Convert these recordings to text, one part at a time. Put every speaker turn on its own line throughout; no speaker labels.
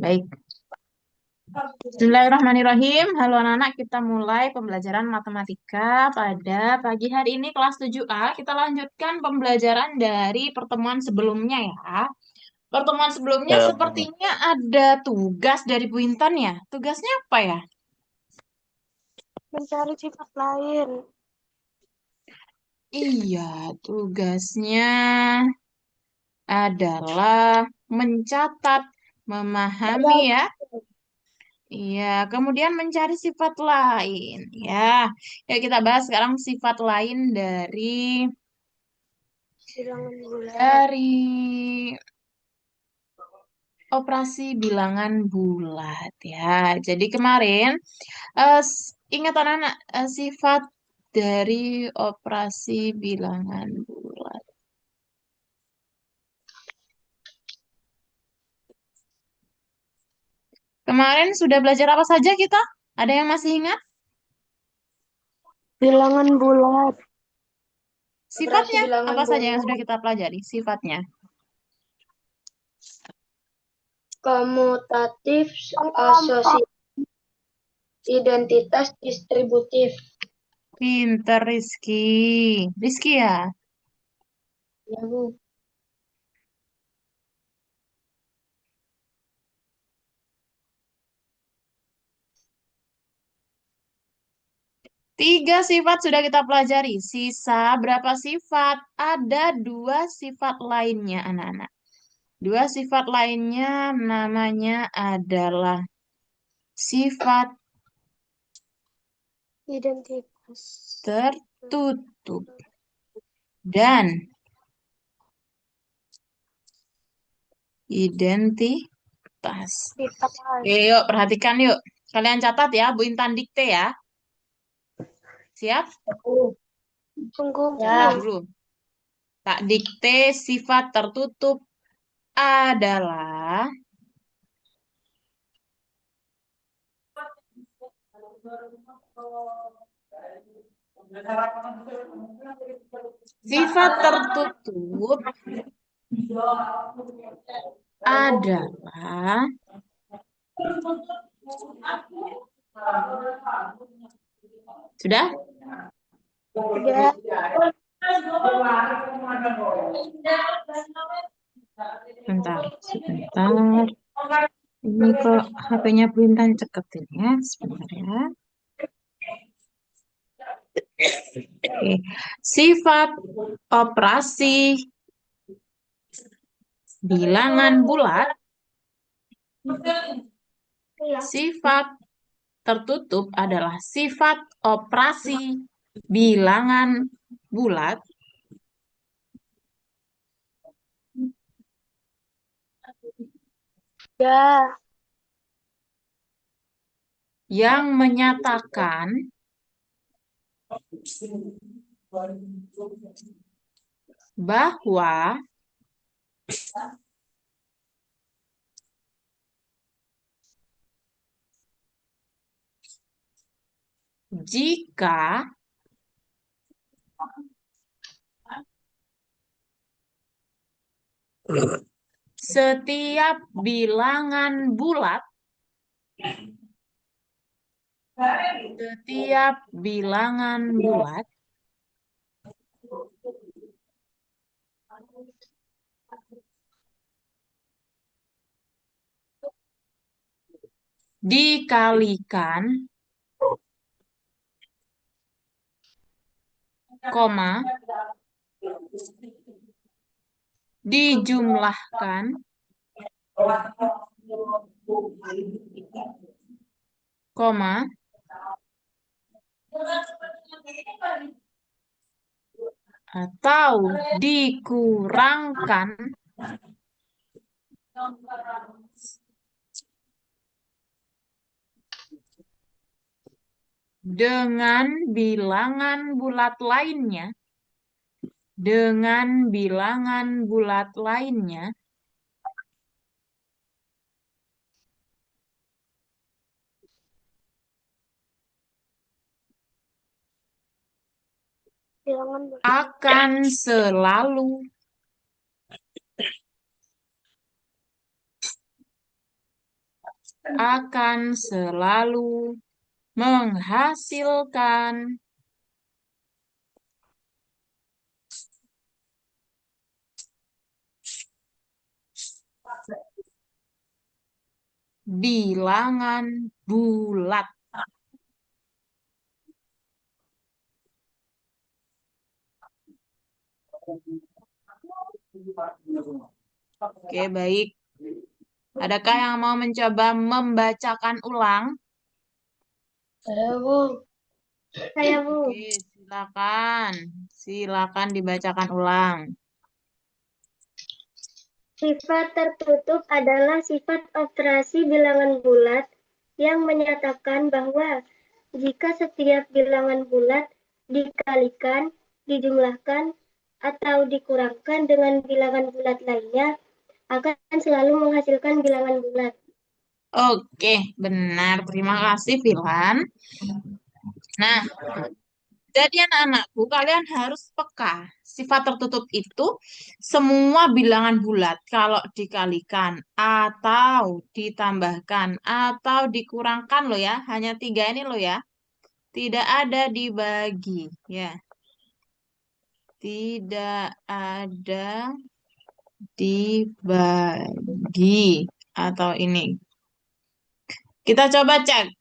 Baik. Bismillahirrahmanirrahim. Halo anak-anak, kita mulai pembelajaran matematika pada pagi hari ini kelas 7A. Kita lanjutkan pembelajaran dari pertemuan sebelumnya ya. Pertemuan sebelumnya
Ya,
sepertinya ada tugas dari Bu Intan ya. Tugasnya apa ya?
Mencari sifat lain.
Iya, tugasnya adalah mencatat, memahami
Ada
ya. Iya, kemudian mencari sifat lain. Ya, yuk kita bahas sekarang sifat lain
bilangan bulat.
dari operasi bilangan bulat ya. Jadi kemarin ingat anak-anak sifat dari operasi bilangan bulat. Kemarin sudah belajar apa saja kita? Ada yang masih ingat?
Bilangan bulat. Operasi
Sifatnya
bilangan
apa saja yang
bulat.
sudah kita pelajari? Sifatnya.
Komutatif,
Kelompok.
identitas distributif.
Pinter Rizky. Rizky ya?
Ya, Bu.
Tiga sifat sudah kita pelajari. Sisa berapa sifat? Ada dua sifat lainnya, anak-anak. Dua sifat lainnya namanya adalah sifat
Identitas.
tertutup dan identitas.
Sifat lain.
Oke, yuk perhatikan yuk. Kalian catat ya, Bu Intan dikte ya. Siap?
Tunggu,
Catat
Bu.
dulu. Tak dikte sifat tertutup adalah sifat tertutup adalah sudah?
Sudah.
Bentar, sebentar. Ini kok HP-nya Bu Intan ceketin ya, sebentar ya. Oke. Sifat operasi bilangan bulat, sifat tertutup adalah sifat operasi bilangan bulat
Ya.
yang menyatakan bahwa jika setiap bilangan bulat, setiap bilangan bulat dikalikan, koma, dijumlahkan, koma, atau dikurangkan dengan bilangan bulat lainnya, dengan bilangan bulat lainnya,
Bilangan bulat.
akan selalu akan selalu menghasilkan bilangan bulat. Oke, baik. Adakah yang mau mencoba membacakan ulang?
Saya, Bu. Saya, Bu.
Oke, silakan. Silakan dibacakan ulang.
Sifat tertutup adalah sifat operasi bilangan bulat yang menyatakan bahwa jika setiap bilangan bulat dikalikan, dijumlahkan, atau dikurangkan dengan bilangan bulat lainnya, akan selalu menghasilkan bilangan bulat.
Oke, benar. Terima kasih, Filan. Nah, jadi anak-anakku, kalian harus peka. Sifat tertutup itu semua bilangan bulat. Kalau dikalikan, atau ditambahkan, atau dikurangkan loh ya. Hanya tiga ini loh ya. Tidak ada dibagi. Ya, tidak ada dibagi. Atau ini. Kita coba cek.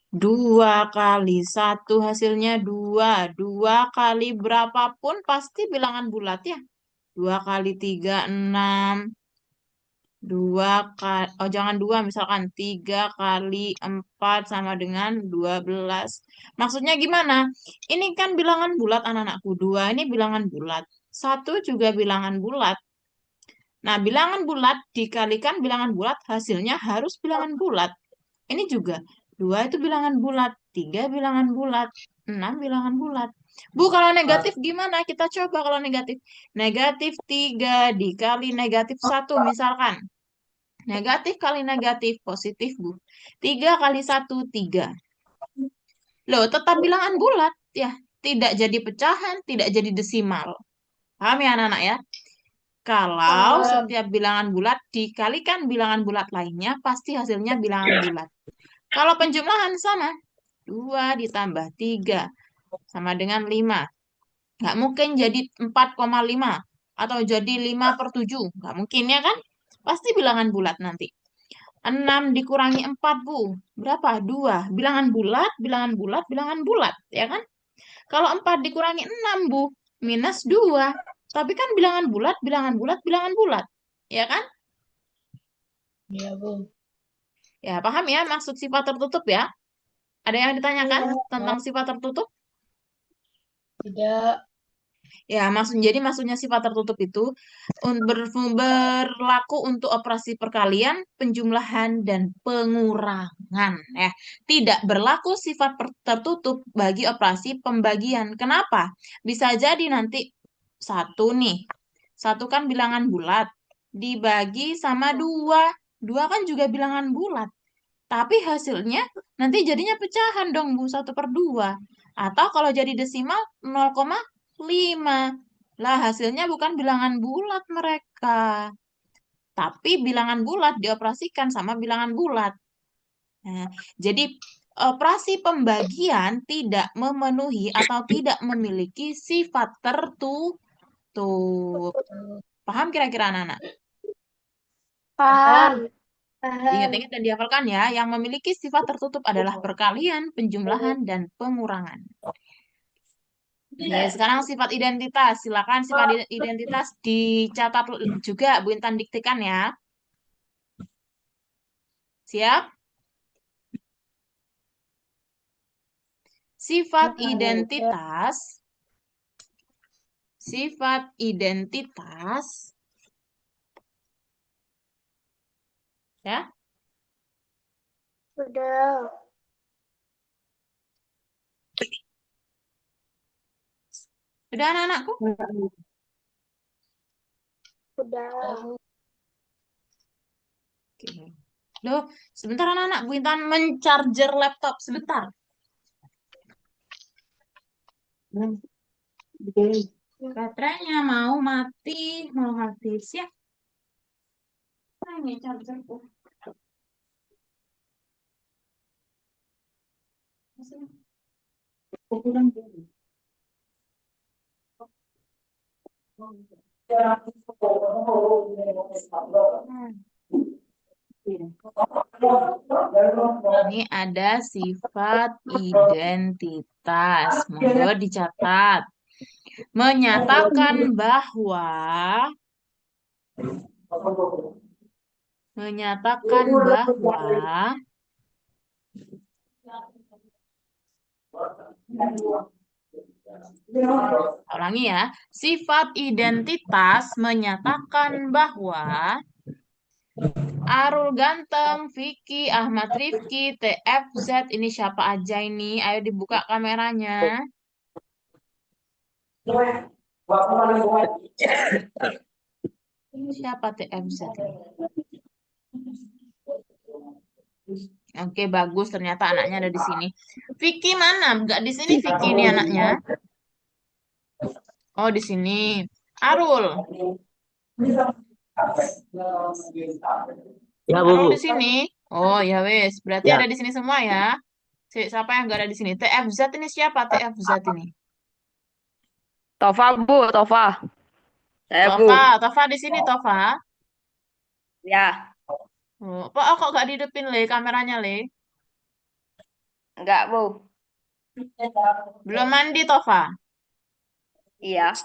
2 kali 1 hasilnya 2. 2 kali berapapun pasti bilangan bulat ya. 2 kali 3 6. 2 kali, oh jangan 2, misalkan 3 kali 4 sama dengan 12. Maksudnya gimana? Ini kan bilangan bulat anak-anakku. 2 ini bilangan bulat. 1 juga bilangan bulat. Nah, bilangan bulat dikalikan bilangan bulat hasilnya harus bilangan bulat. Ini juga. 2 itu bilangan bulat. 3 bilangan bulat. 6 bilangan bulat. Bu, kalau negatif gimana? Kita coba kalau negatif. Negatif 3 dikali negatif 1 misalkan. Negatif kali negatif positif, Bu. 3 kali 1, 3. Loh, tetap bilangan bulat. Ya, tidak jadi pecahan, tidak jadi desimal. Paham ya anak-anak ya? Kalau
Paham.
setiap bilangan bulat dikalikan bilangan bulat lainnya, pasti hasilnya bilangan bulat. Kalau penjumlahan sama, 2 ditambah 3 sama dengan 5. Nggak mungkin jadi 4,5 atau jadi 5/7. Nggak mungkin ya kan? Pasti bilangan bulat nanti. 6 dikurangi 4, Bu. Berapa? 2. Bilangan bulat, bilangan bulat, bilangan bulat. Ya kan? Kalau 4 dikurangi 6, Bu. Minus 2. Tapi kan bilangan bulat, bilangan bulat, bilangan bulat. Ya kan?
Iya, Bu.
Ya, paham ya maksud sifat tertutup ya? Ada yang ditanyakan
Iya.
tentang sifat tertutup?
Tidak.
Ya, jadi maksudnya sifat tertutup itu berlaku untuk operasi perkalian, penjumlahan, dan pengurangan. Ya, tidak berlaku sifat tertutup bagi operasi pembagian. Kenapa? Bisa jadi nanti satu nih, satu kan bilangan bulat, dibagi sama 2. 2 kan juga bilangan bulat. Tapi hasilnya nanti jadinya pecahan dong, Bu, 1/2. Atau kalau jadi desimal 0,5. Lah, hasilnya bukan bilangan bulat mereka. Tapi bilangan bulat dioperasikan sama bilangan bulat. Nah, jadi operasi pembagian tidak memenuhi atau tidak memiliki sifat tertutup. Paham kira-kira anak-anak?
Paham. Paham.
Diingat-ingat dan dihafalkan ya, yang memiliki sifat tertutup adalah perkalian, penjumlahan, dan pengurangan. Oke, sekarang sifat identitas. Silakan sifat identitas dicatat juga, Bu Intan diktikan ya. Siap? Sifat identitas. Sifat identitas. Ya,
Sudah.
sudah anak-anakku?
Sudah.
Oke. Loh, sebentar anak-anak. Bu Intan mencharger laptop. Sebentar. Baterainya mau mati. Mau habis ya. Ini chargerku. Ini ada sifat identitas. Monggo dicatat. Menyatakan bahwa ulangi ya. Sifat identitas menyatakan bahwa Arul Ganteng, Vicky, Ahmad Rifki, TFZ, ini siapa aja ini? Ayo dibuka kameranya. Siapa TFZ? Oke, bagus. Ternyata anaknya ada di sini. Vicky mana? Enggak di sini Vicky ini anaknya. Oh, di sini. Arul.
Ya,
Arul
Bu.
di sini. Oh, ya wes. Berarti
Ya.
ada di sini semua ya. Siapa yang enggak ada di sini? TFZ ini siapa? TFZ ini.
Tova, Bu, Tova. Saya, Bu.
Tova di sini Tova.
Ya,
Oh, kok nggak dihidupin le kameranya le?
enggak, Bu.
Belum mandi Tova.
Iya.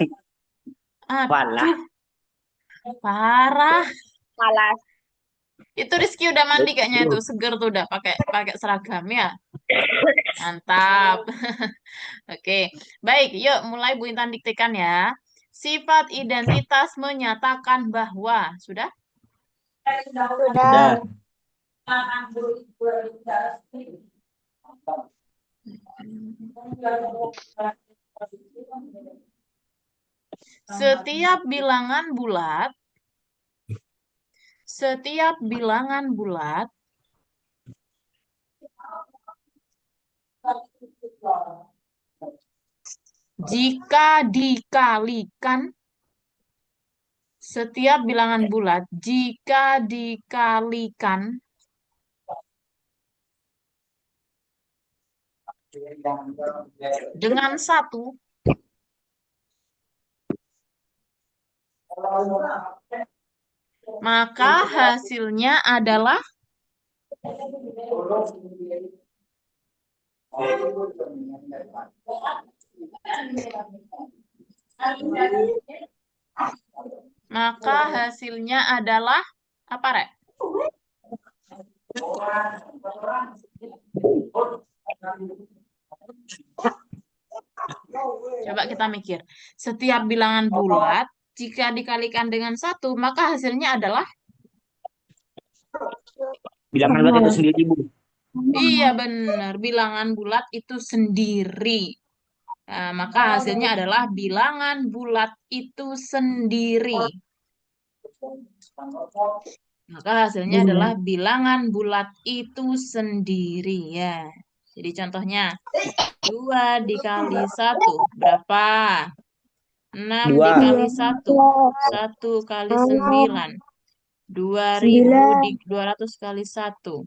Walah.
Aduh, parah.
Malas.
Itu Rizky udah mandi kayaknya itu seger tuh udah pakai pakai seragam ya. Mantap. Oke, baik. Yuk mulai Bu Intan diktekan ya. Sifat identitas menyatakan bahwa sudah.
Sudah.
Setiap bilangan bulat, setiap bilangan bulat jika dikalikan, setiap bilangan bulat jika dikalikan dengan satu, maka hasilnya adalah apa, Rek? Coba kita mikir. Setiap bilangan bulat, jika dikalikan dengan satu, maka hasilnya adalah?
Bilangan bulat itu sendiri, Bu.
Iya benar, bilangan bulat itu sendiri. Nah, maka hasilnya adalah bilangan bulat itu sendiri. Maka hasilnya adalah bilangan bulat itu sendiri ya. Jadi contohnya 2 dikali 1 berapa? 6
Dua.
dikali 1 1 kali 9 2.200 kali 1.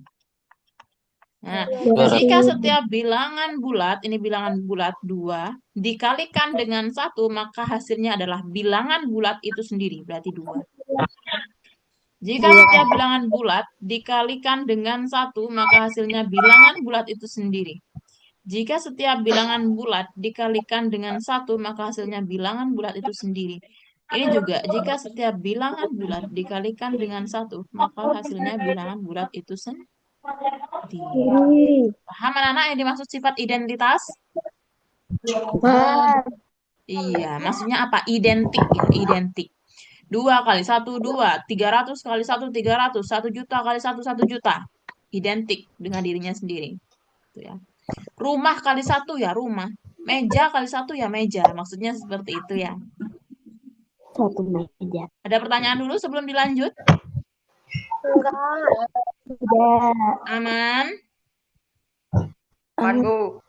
Nah, jika setiap bilangan bulat, ini bilangan bulat 2, dikalikan dengan 1, maka hasilnya adalah bilangan bulat itu sendiri, berarti 2. Jika setiap bilangan bulat dikalikan dengan 1, maka hasilnya bilangan bulat itu sendiri. Jika setiap bilangan bulat dikalikan dengan 1, maka hasilnya bilangan bulat itu sendiri. Ini juga, jika setiap bilangan bulat dikalikan dengan 1, maka hasilnya bilangan bulat itu sendiri. Paham anak-anak yang dimaksud sifat identitas? Iya, maksudnya apa? Identik ya, identik. 2 kali 1, 2. 300 kali 1, 300. 1 juta kali 1, 1 juta. Identik dengan dirinya sendiri. Itu ya. Rumah kali 1 ya rumah. Meja kali 1 ya meja. Maksudnya seperti itu ya.
Satu meja.
Ada pertanyaan dulu sebelum dilanjut?
Enggak.
Aman?
Aman, Bu.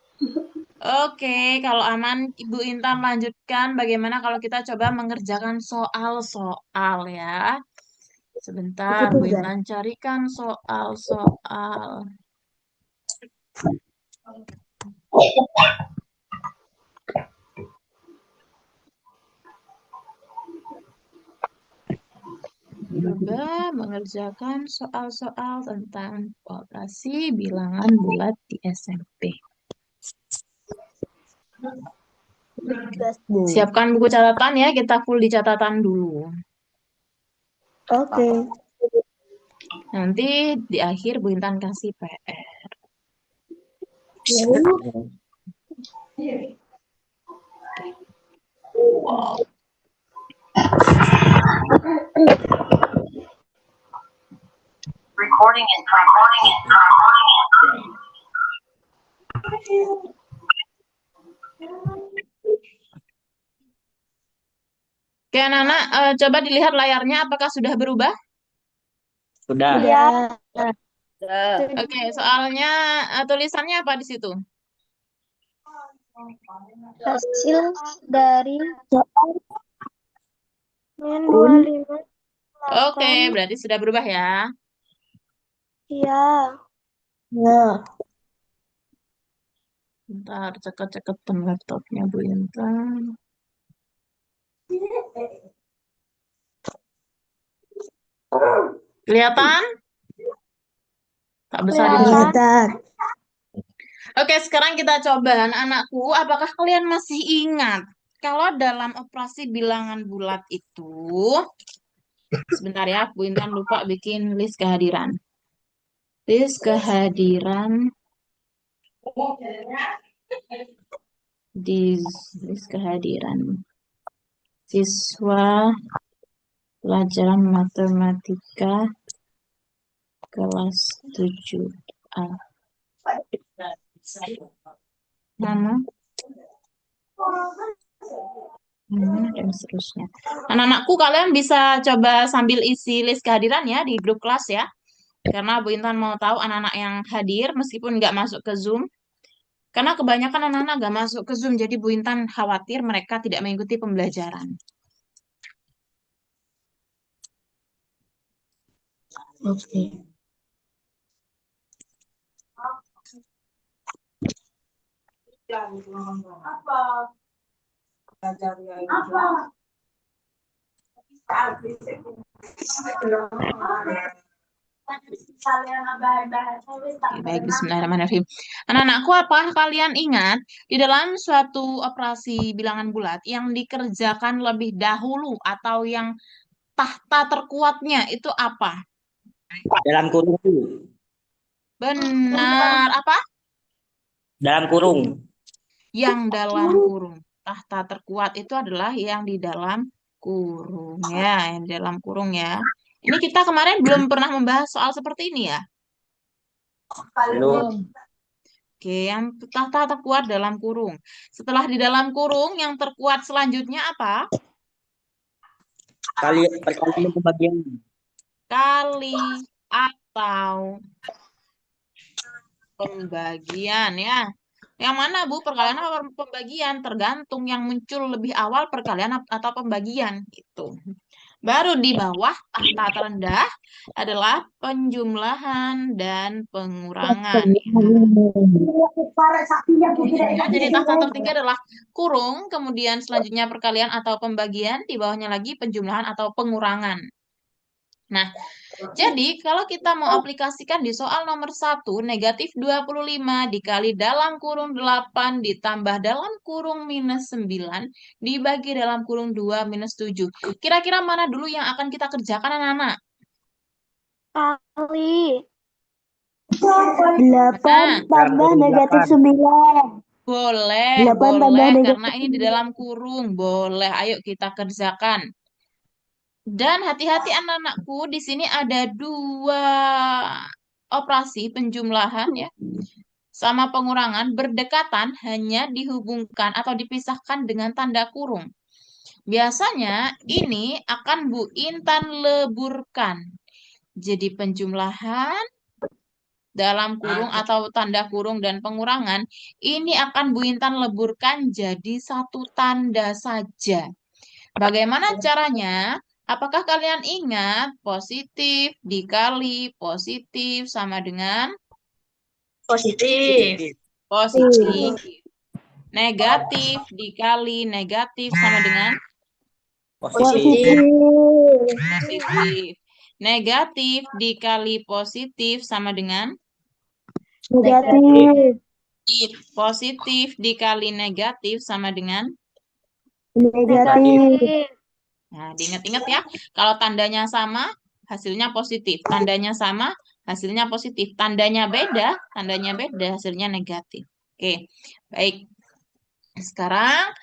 Oke, kalau aman, Ibu Intan lanjutkan. Bagaimana kalau kita coba mengerjakan soal-soal ya? Sebentar, Bu Intan carikan soal-soal. Coba mengerjakan soal-soal tentang operasi bilangan bulat di SMP. Siapkan buku catatan ya, kita full di catatan dulu.
Oke.
Nanti di akhir Bu Intan kasih PR. Wow.
Recording in
Oke, anak-anak, coba dilihat layarnya apakah sudah berubah?
Sudah.
Ya.
Oke, soalnya tulisannya apa di situ?
Hasil dari soal min 25.
Oke, berarti sudah berubah ya.
Iya. Ya.
Bentar, ceket-ceketan laptopnya Bu Intan. Kelihatan? Tak besar di depan.
Kelihatan.
Oke, sekarang kita coba anak-anakku, apakah kalian masih ingat kalau dalam operasi bilangan bulat itu, sebentar ya, Bu Intan lupa bikin list kehadiran. List kehadiran di list kehadiran siswa pelajaran matematika kelas 7A. Nama dan seterusnya. Anak-anakku, kalian bisa coba sambil isi list kehadiran ya di grup kelas ya. Karena Bu Intan mau tahu anak-anak yang hadir meskipun nggak masuk ke Zoom. Karena kebanyakan anak-anak nggak masuk ke Zoom, jadi Bu Intan khawatir mereka tidak mengikuti pembelajaran. Oke. Baik, bismillahirrahmanirrahim. Anak-anakku, apa kalian ingat di dalam suatu operasi bilangan bulat yang dikerjakan lebih dahulu atau yang tahta terkuatnya itu apa?
Dalam kurung.
Benar, apa?
Dalam kurung.
Yang dalam kurung. Tahta terkuat itu adalah yang di dalam kurung ya, yang di dalam kurung ya. Ini kita kemarin belum pernah membahas soal seperti ini ya.
Belum.
Oke, yang tahta terkuat dalam kurung. Setelah di dalam kurung, yang terkuat selanjutnya apa?
Perkalian pembagian.
Kali atau pembagian ya. Yang mana Bu, perkalian atau pembagian? Tergantung yang muncul lebih awal perkalian atau pembagian gitu. Baru di bawah tahta terendah adalah penjumlahan dan pengurangan. Ya, jadi tahta tertinggi adalah kurung, kemudian selanjutnya perkalian atau pembagian, di bawahnya lagi penjumlahan atau pengurangan. Nah, jadi kalau kita mau aplikasikan di soal nomor 1, negatif 25 dikali dalam kurung 8 ditambah dalam kurung minus 9 dibagi dalam kurung 2 minus 7. Kira-kira mana dulu yang akan kita kerjakan anak-anak?
Kali 8 tambah negatif 9.
Boleh,
8 tambah
boleh.
negatif
Karena ini di dalam kurung. Boleh, ayo kita kerjakan. Dan hati-hati anak-anakku, di sini ada dua operasi penjumlahan ya. Sama pengurangan berdekatan hanya dihubungkan atau dipisahkan dengan tanda kurung. Biasanya ini akan Bu Intan leburkan. Jadi penjumlahan dalam kurung atau tanda kurung dan pengurangan ini akan Bu Intan leburkan jadi satu tanda saja. Bagaimana caranya? Apakah kalian ingat positif dikali positif sama dengan
positif.
Positif. Negatif dikali negatif sama dengan
Positif.
positif. Negatif dikali positif sama dengan
Negatif.
positif dikali negatif sama dengan
Negatif.
Nah, diingat-ingat ya. Kalau tandanya sama, hasilnya positif. Tandanya sama, hasilnya positif. Tandanya beda, hasilnya negatif. Oke, baik. Sekarang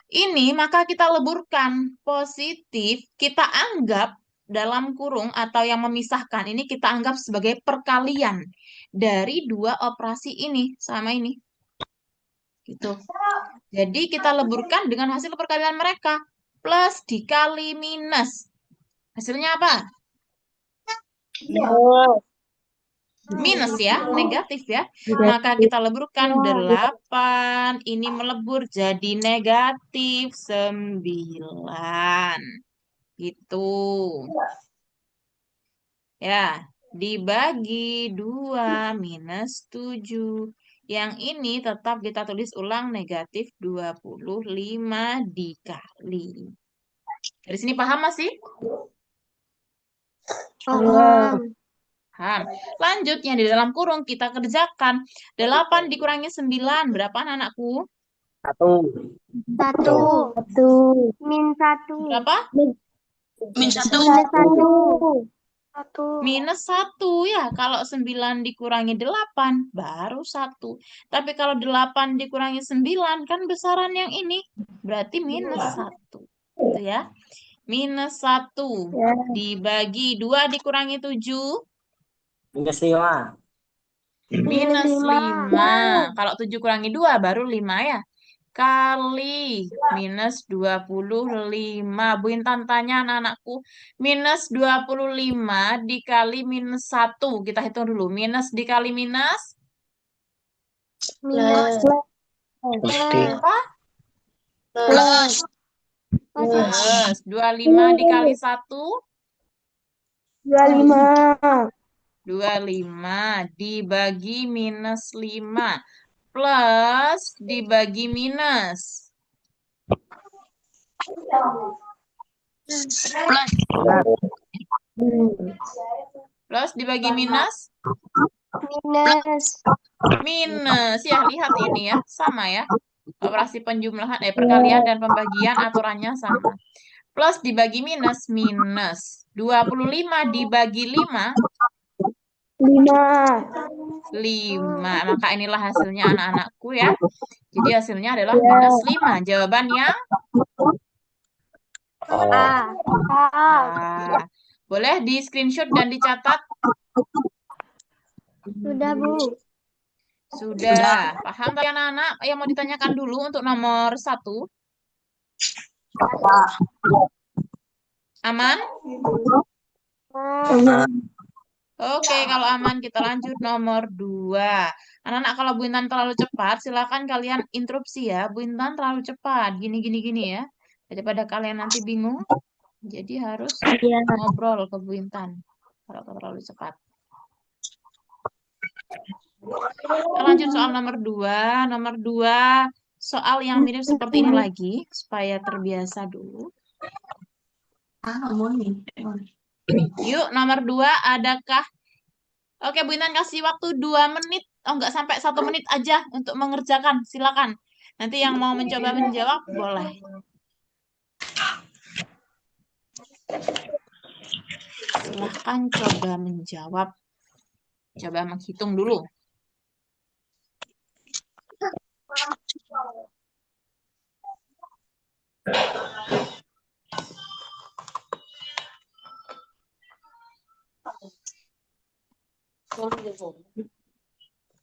ini maka kita leburkan positif, kita anggap dalam kurung atau yang memisahkan ini kita anggap sebagai perkalian dari dua operasi ini sama ini. Gitu. Jadi kita leburkan dengan hasil perkalian mereka. Plus dikali minus. Hasilnya apa? Minus ya, negatif ya. Maka kita leburkan 8. Ini melebur jadi negatif 9. Gitu. Ya, dibagi 2 minus 7. Yang ini tetap kita tulis ulang negatif 25 dikali. Dari sini paham masih?
Paham.
Paham. Lanjutnya di dalam kurung kita kerjakan. 8 dikurangi 9. Berapa anak-anakku?
1.
Satu. Min satu.
Berapa?
Minus satu.
Minus 1 ya. Kalau 9 dikurangi 8, baru 1. Tapi kalau 8 dikurangi 9, kan besaran yang ini. Berarti minus 1. Itu ya. Minus 1 dibagi 2 dikurangi 7.
Minus 5.
Minus 5. Kalau 7 kurangi 2 baru 5 ya. Kali minus 25. Bu Intan tanya anak-anakku. Minus 25 dikali minus 1. Kita hitung dulu. Minus dikali minus.
Plus.
Apa?
Plus.
Plus. 25 dikali 1.
25.
25 dibagi minus 5. Plus dibagi minus. Plus dibagi minus. Minus. Ya, lihat ini ya. Sama ya. Operasi penjumlahan, perkalian dan pembagian aturannya sama. Plus dibagi minus. Minus. 25 dibagi 5. 5. Maka inilah hasilnya anak-anakku ya. Jadi hasilnya adalah minus 5. Jawaban yang A. Boleh di screenshot dan dicatat?
Sudah, Bu.
Sudah. Paham kalian anak-anak? Yang mau ditanyakan dulu untuk nomor 1? Aman? Oke, kalau aman kita lanjut nomor 2. Anak-anak kalau Bu Intan terlalu cepat, silakan kalian interupsi ya. Bu Intan terlalu cepat, gini ya. Daripada kalian nanti bingung, jadi harus ngobrol ke Bu Intan kalau terlalu cepat. Kita lanjut soal nomor 2. Nomor 2, soal yang mirip seperti ini lagi, supaya terbiasa dulu. Yuk, nomor 2, adakah? Oke, Bu Intan kasih waktu 2 menit. Oh, enggak sampai 1 menit aja untuk mengerjakan. Silakan. Nanti yang mau mencoba menjawab, boleh. Silahkan coba menjawab. Coba menghitung dulu.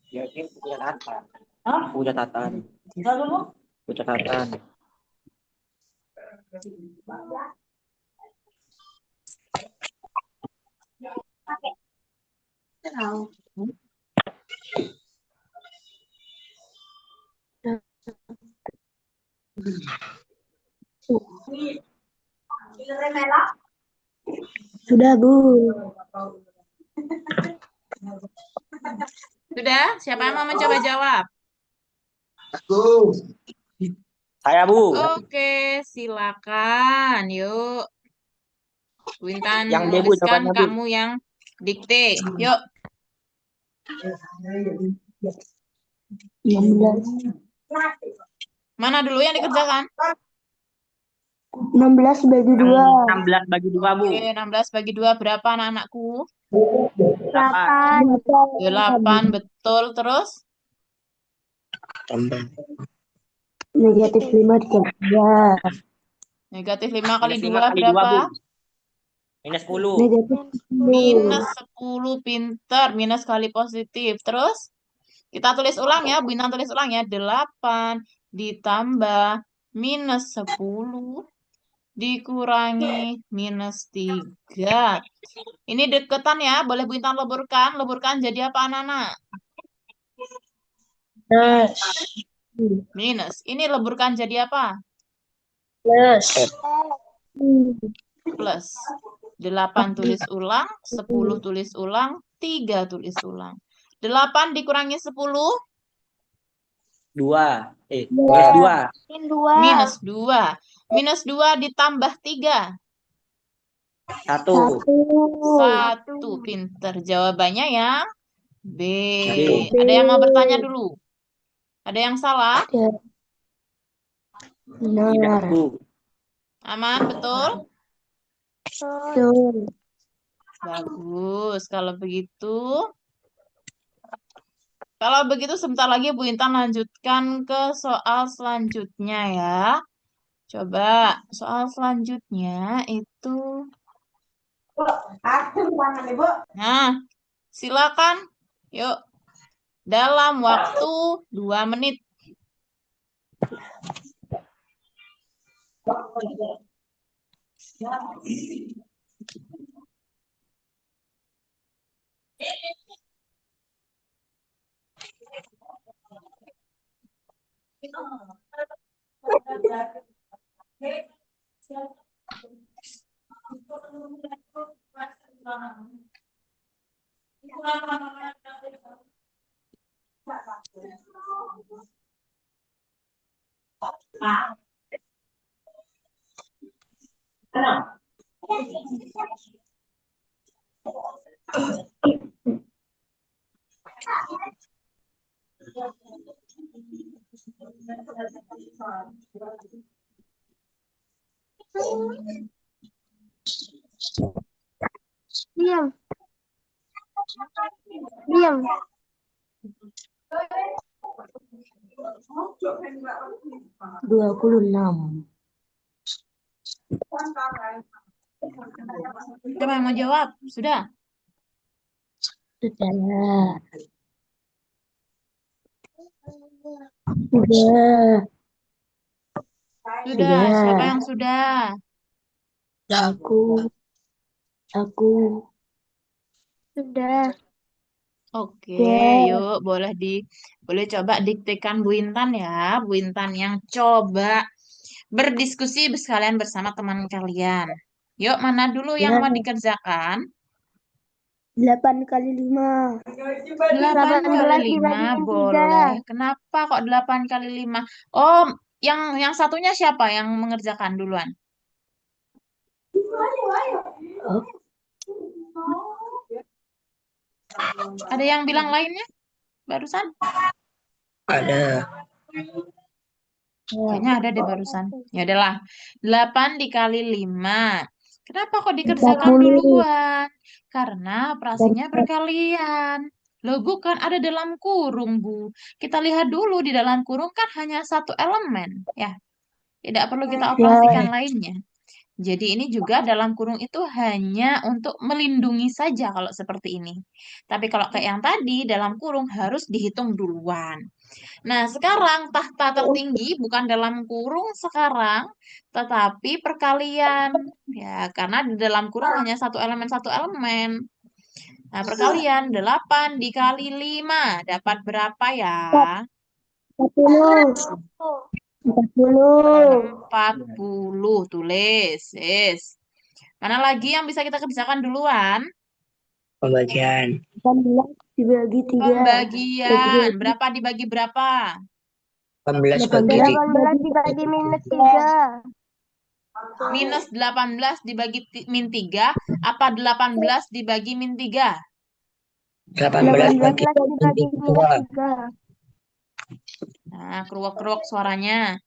Ya, ini catatan. Catatan. Catatan.
Sudah, Bu.
Sudah? Siapa yang mau mencoba jawab?
Saya, Bu.
Oke, silakan. Yuk, Bu Intan
Yang B, Bu,
nuliskan,
jawabannya, Bu.
kamu yang dikte. Yuk,
16.
mana dulu yang dikerjakan?
16 bagi
Yang
2.
16 bagi 2, Bu.
Oke, 16 bagi 2 berapa anak-anakku?
8.
8, betul. Terus?
Negatif 5 dikali 2.
Negatif 5 kali
Minus 5
2
kali 2,
berapa?
Bu. Minus 10.
Negatif 10.
Minus 10, pinter. Minus kali positif. Terus? Kita tulis ulang ya, Bu Intan tulis ulang ya. 8 ditambah minus 10 dikurangi minus 3. Ini deketan ya, boleh Bu Intan leburkan. Leburkan jadi apa anak-anak? Minus. Ini leburkan jadi apa? Plus. 8 tulis ulang, 10 tulis ulang, 3 tulis ulang. 8 dikurangi 10,
2. Minus 2.
minus 2. Minus 2 ditambah 3.
1.
1. Pinter. Jawabannya yang B.
B.
Ada yang mau bertanya dulu? Ada yang salah?
Tidak,
Benar.
Bu.
Aman, betul?
Betul.
Bagus. Kalau begitu sebentar lagi Bu Intan lanjutkan ke soal selanjutnya ya. Coba soal selanjutnya itu. Nah, silakan. Yuk, dalam waktu 2 menit.
Diam. Diam. 26.
Siapa yang mau jawab? Sudah?
Sudah. Sudah.
Sudah. Siapa yang sudah?
Aku. Sudah.
Oke,
Sudah.
yuk boleh coba diktekan Bu Intan ya. Bu Intan yang coba berdiskusi sekalian bersama teman kalian. Yuk, mana dulu yang mau dikerjakan?
8 kali 5.
8 kali 5
dibagiin 3.
boleh. Kenapa kok 8 kali 5? Oh, yang satunya siapa yang mengerjakan duluan?
Oh,
Ada yang bilang lainnya barusan?
Ada.
Kayaknya ada deh barusan. Ya adalah 8 dikali 5. Kenapa kok dikerjakan
40.
duluan? Karena operasinya berkalian. Loh bukan, ada dalam kurung, Bu. Kita lihat dulu di dalam kurung kan hanya satu elemen. Ya, tidak perlu kita operasikan lainnya. Jadi ini juga dalam kurung itu hanya untuk melindungi saja kalau seperti ini. Tapi kalau kayak yang tadi, dalam kurung harus dihitung duluan. Nah, sekarang tahta tertinggi bukan dalam kurung sekarang, tetapi perkalian. Ya, karena di dalam kurung hanya satu elemen. Nah, perkalian 8 dikali 5 dapat berapa ya?
40. 40.
40. Tulis. Yes. Mana lagi yang bisa kita kerjakan duluan?
Pembagian.
18 dibagi 3.
Pembagian. Berapa dibagi berapa?
18 bagi 3.
18 dibagi minus 3.
Minus 18 dibagi min 3, apa 18 dibagi min 3?
18 bagi
18 dibagi minus
2.
3.
Nah, keruak-keruak suaranya.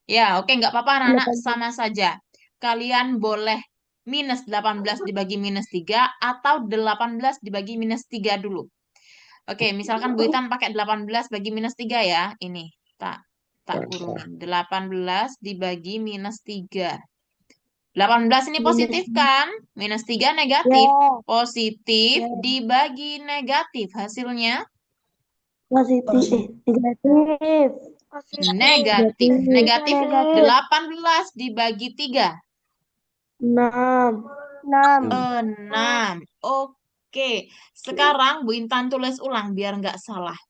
Ya, oke, nggak apa-apa anak-anak, sama saja. Kalian boleh minus 18 dibagi minus 3 atau 18 dibagi minus 3 dulu. Oke, misalkan Bu Itan pakai 18 bagi minus 3 ya. Ini, tak kurungin. 18 dibagi minus 3. 18 ini positif kan? Minus 3 negatif.
Ya.
Positif
Ya.
dibagi negatif. Hasilnya
Positif. Negatif.
negatif. Negatif
Negatif.
18 dibagi 3.
6.
6. Oke. Sekarang Bu Intan tulis ulang biar nggak salah.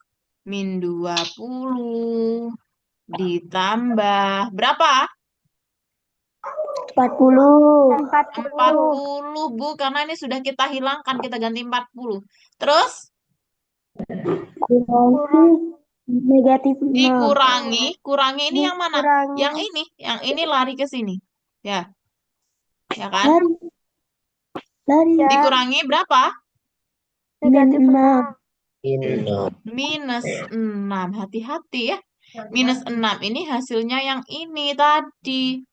Min 20 ditambah berapa?
40.
40, Bu. Karena ini sudah kita hilangkan. Kita ganti 40. Terus
Kurangi negatif 6.
kurangi ini yang mana? Yang ini lari ke sini. Ya. Ya kan?
Lari.
Dikurangi berapa?
Negatif 6.
Minus 6. Hati-hati ya. Minus 6 ini hasilnya yang ini tadi.